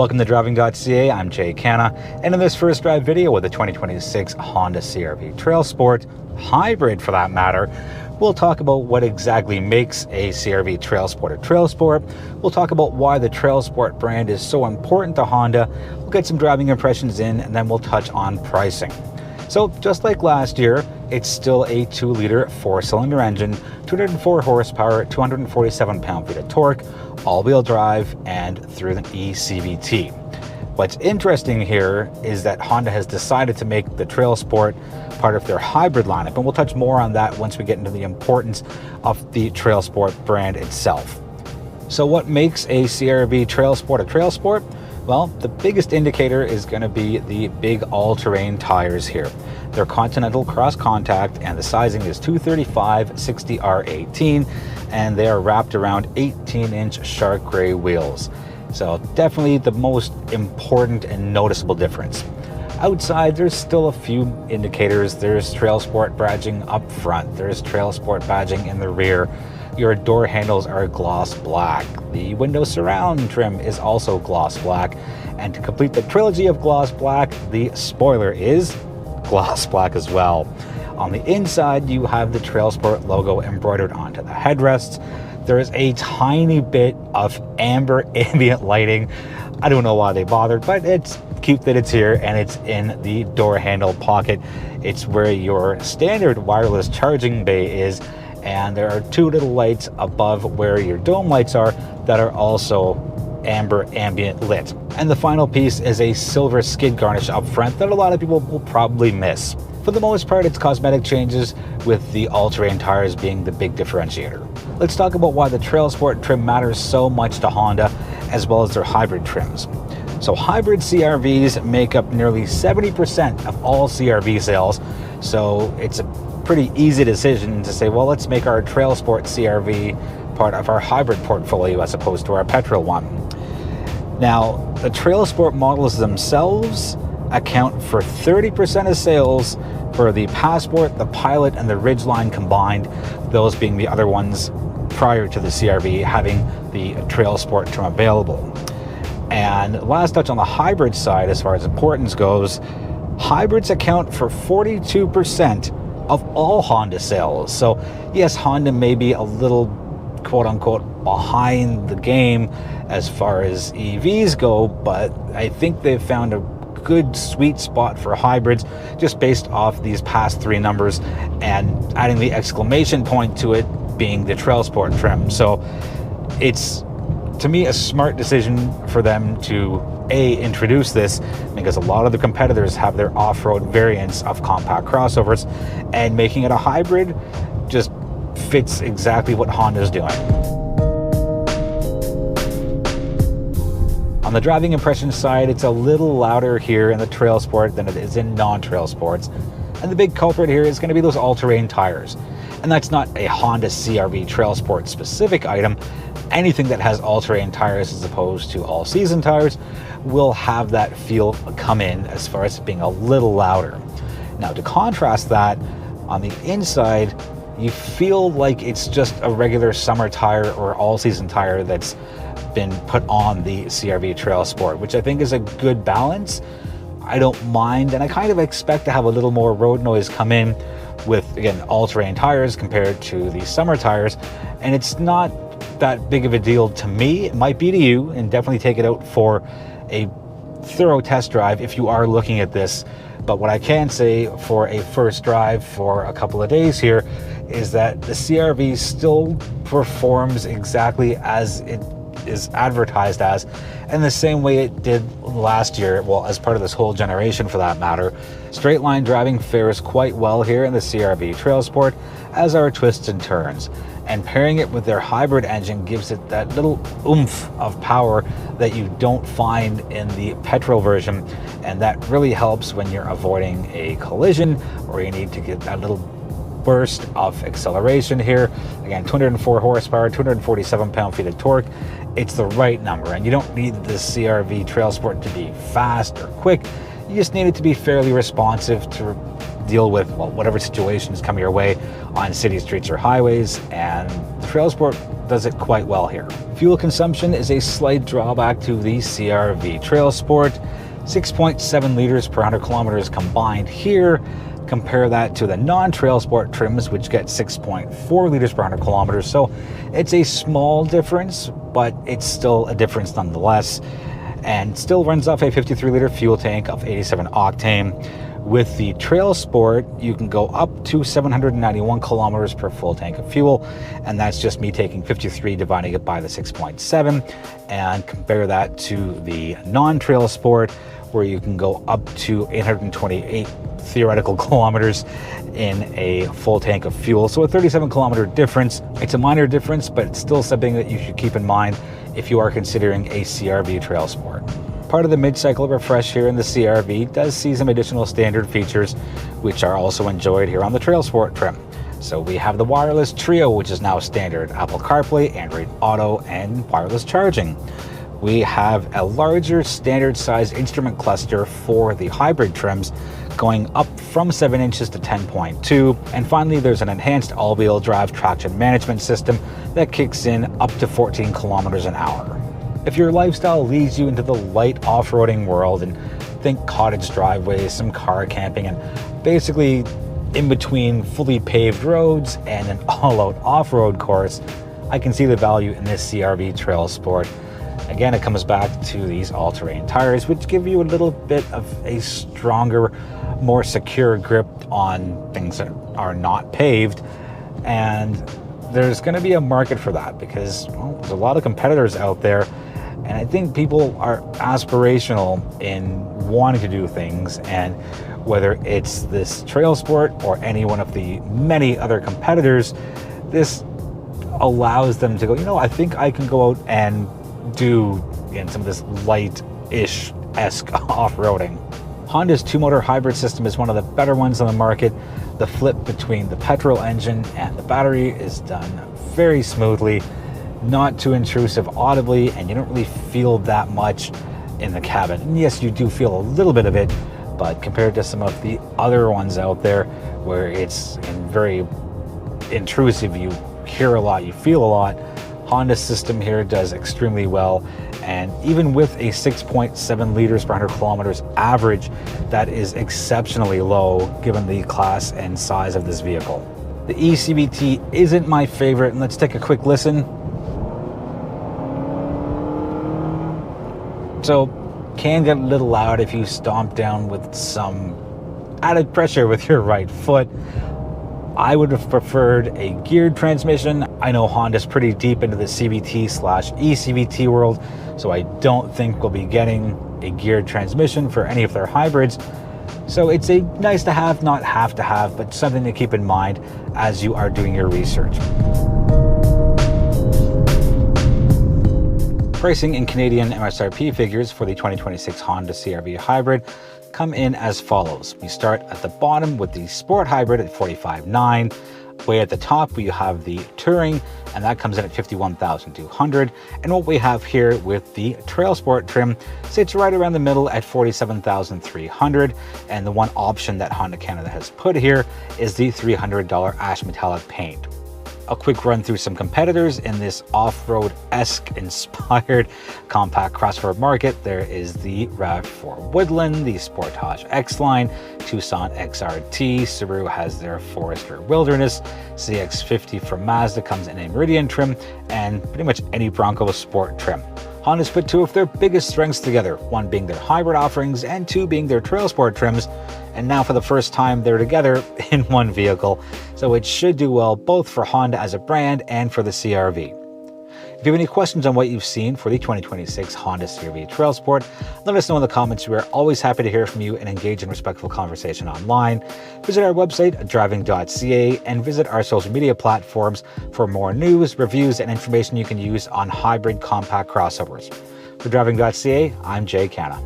Welcome to Driving.ca, I'm Jay Canna, and in this first drive video with the 2026 Honda CR-V TrailSport, hybrid for that matter, we'll talk about what exactly makes a CR-V TrailSport a TrailSport. We'll talk about why the TrailSport brand is so important to Honda. We'll get some driving impressions in, and then we'll touch on pricing. So just like last year, it's still a 2-liter 4-cylinder engine, 204 horsepower, 247 pound-feet of torque, all-wheel drive, and through an eCVT. What's interesting here is that Honda has decided to make the TrailSport part of their hybrid lineup, and we'll touch more on that once we get into the importance of the TrailSport brand itself. So what makes a CR-V TrailSport a TrailSport? Well, the biggest indicator is going to be the big all-terrain tires here. They're Continental Cross Contact, and the sizing is 235/60R18, and they are wrapped around 18-inch shark gray wheels. So definitely the most important and noticeable difference. Outside, there's still a few indicators. There's TrailSport badging up front. There's TrailSport badging in the rear. Your door handles are gloss black. The window surround trim is also gloss black. And to complete the trilogy of gloss black, the spoiler is gloss black as well. On the inside, you have the TrailSport logo embroidered onto the headrests. There is a tiny bit of amber ambient lighting. I don't know why they bothered, but it's cute that it's here, and it's in the door handle pocket. It's where your standard wireless charging bay is, and there are two little lights above where your dome lights are that are also amber ambient lit. And the final piece is a silver skid garnish up front that a lot of people will probably miss. For the most part, it's cosmetic changes, with the all-terrain tires being the big differentiator. Let's talk about why the TrailSport trim matters so much to Honda, as well as their hybrid trims. So hybrid CR-Vs make up nearly 70% of all CR-V sales, so it's a pretty easy decision to say, well, let's make our TrailSport CR-V part of our hybrid portfolio as opposed to our petrol one. Now, the TrailSport models themselves account for 30% of sales for the Passport, the Pilot, and the Ridgeline combined, those being the other ones prior to the CR-V having the TrailSport trim available. And last touch on the hybrid side, as far as importance goes, hybrids account for 42% of all Honda sales. So yes, Honda may be a little quote-unquote behind the game as far as EVs go, but I think they've found a good sweet spot for hybrids just based off these past three numbers, and adding the exclamation point to it being the TrailSport trim. So it's, to me, a smart decision for them to introduce this, because a lot of the competitors have their off-road variants of compact crossovers, and making it a hybrid just fits exactly what Honda's doing. On the driving impression side, it's a little louder here in the TrailSport than it is in non-TrailSports, and the big culprit here is going to be those all-terrain tires. And that's not a Honda CR-V TrailSport specific item. Anything that has all-terrain tires as opposed to all-season tires will have that feel come in as far as being a little louder. Now, to contrast that, on the inside, you feel like it's just a regular summer tire or all-season tire that's been put on the CR-V TrailSport, which I think is a good balance. I don't mind, and I kind of expect to have a little more road noise come in with, again, all-terrain tires compared to the summer tires, and it's not that big of a deal to me. It might be to you, and definitely take it out for a thorough test drive if you are looking at this. But what I can say for a first drive for a couple of days here is that the CR-V still performs exactly as it is advertised as, and the same way it did last year, well, as part of this whole generation for that matter. Straight line driving fares quite well here in the CR-V TrailSport, as are twists and turns. And pairing it with their hybrid engine gives it that little oomph of power that you don't find in the petrol version, and that really helps when you're avoiding a collision or you need to get that little burst of acceleration here. Again, 204 horsepower, 247 pound-feet of torque. It's the right number, and you don't need the CR-V TrailSport to be fast or quick. You just need it to be fairly responsive to deal with whatever situation is coming your way on city streets or highways, and the TrailSport does it quite well here. Fuel consumption is a slight drawback to the CR-V TrailSport, 6.7 liters per 100 kilometers combined here. Compare that to the non-TrailSport trims, which get 6.4 liters per 100 kilometers. So it's a small difference, but it's still a difference nonetheless, and still runs off a 53-liter fuel tank of 87 octane. With the TrailSport, you can go up to 791 kilometers per full tank of fuel, and that's just me taking 53, dividing it by the 6.7, and compare that to the non-TrailSport, where you can go up to 828 theoretical kilometers in a full tank of fuel. So a 37 kilometer difference. It's a minor difference, but it's still something that you should keep in mind if you are considering a CR-V TrailSport. Part of the mid-cycle refresh here in the CR-V does see some additional standard features, which are also enjoyed here on the TrailSport trim. So we have the wireless trio, which is now standard: Apple CarPlay, Android Auto, and wireless charging. We have a larger standard size instrument cluster for the hybrid trims, going up from 7 inches to 10.2. And finally, there's an enhanced all-wheel drive traction management system that kicks in up to 14 kilometers an hour. If your lifestyle leads you into the light off-roading world, and think cottage driveways, some car camping, and basically in between fully paved roads and an all-out off-road course, I can see the value in this CR-V TrailSport. Again, it comes back to these all-terrain tires, which give you a little bit of a stronger, more secure grip on things that are not paved. And there's going to be a market for that because, well, there's a lot of competitors out there. And I think people are aspirational in wanting to do things. And whether it's this TrailSport or any one of the many other competitors, this allows them to go, you know, I think I can go out and do in some of this light-ish-esque off-roading. Honda's two-motor hybrid system is one of the better ones on the market. The flip between the petrol engine and the battery is done very smoothly, not too intrusive audibly, and you don't really feel that much in the cabin. And yes, you do feel a little bit of it, but compared to some of the other ones out there where it's very intrusive, you hear a lot, you feel a lot, Honda's system here does extremely well. And even with a 6.7 liters per 100 kilometers average, that is exceptionally low given the class and size of this vehicle. The eCVT isn't my favorite, and let's take a quick listen. So, can get a little loud if you stomp down with some added pressure with your right foot. I would have preferred a geared transmission. I know Honda's pretty deep into the CVT/eCVT world, so I don't think we'll be getting a geared transmission for any of their hybrids. So it's a nice to have, not have to have, but something to keep in mind as you are doing your research. Pricing in Canadian MSRP figures for the 2026 Honda CR-V Hybrid come in as follows. We start at the bottom with the Sport Hybrid at $45,900. Way at the top, we have the Touring, and that comes in at $51,200. And what we have here with the TrailSport trim sits right around the middle at $47,300. And the one option that Honda Canada has put here is the $300 ash metallic paint. A quick run through some competitors in this off-road-esque inspired compact crossover market. There is the RAV4 Woodland, the Sportage X-Line, Tucson XRT, Subaru has their Forester Wilderness, CX-50 from Mazda comes in a Meridian trim, and pretty much any Bronco Sport trim. Honda's put two of their biggest strengths together, one being their hybrid offerings and two being their TrailSport trims, and now for the first time they're together in one vehicle, so it should do well both for Honda as a brand and for the CR-V. If you have any questions on what you've seen for the 2026 Honda CR-V TrailSport, let us know in the comments. We are always happy to hear from you and engage in respectful conversation online. Visit our website, Driving.ca, and visit our social media platforms for more news, reviews, and information you can use on hybrid compact crossovers. For Driving.ca, I'm Jay Canna.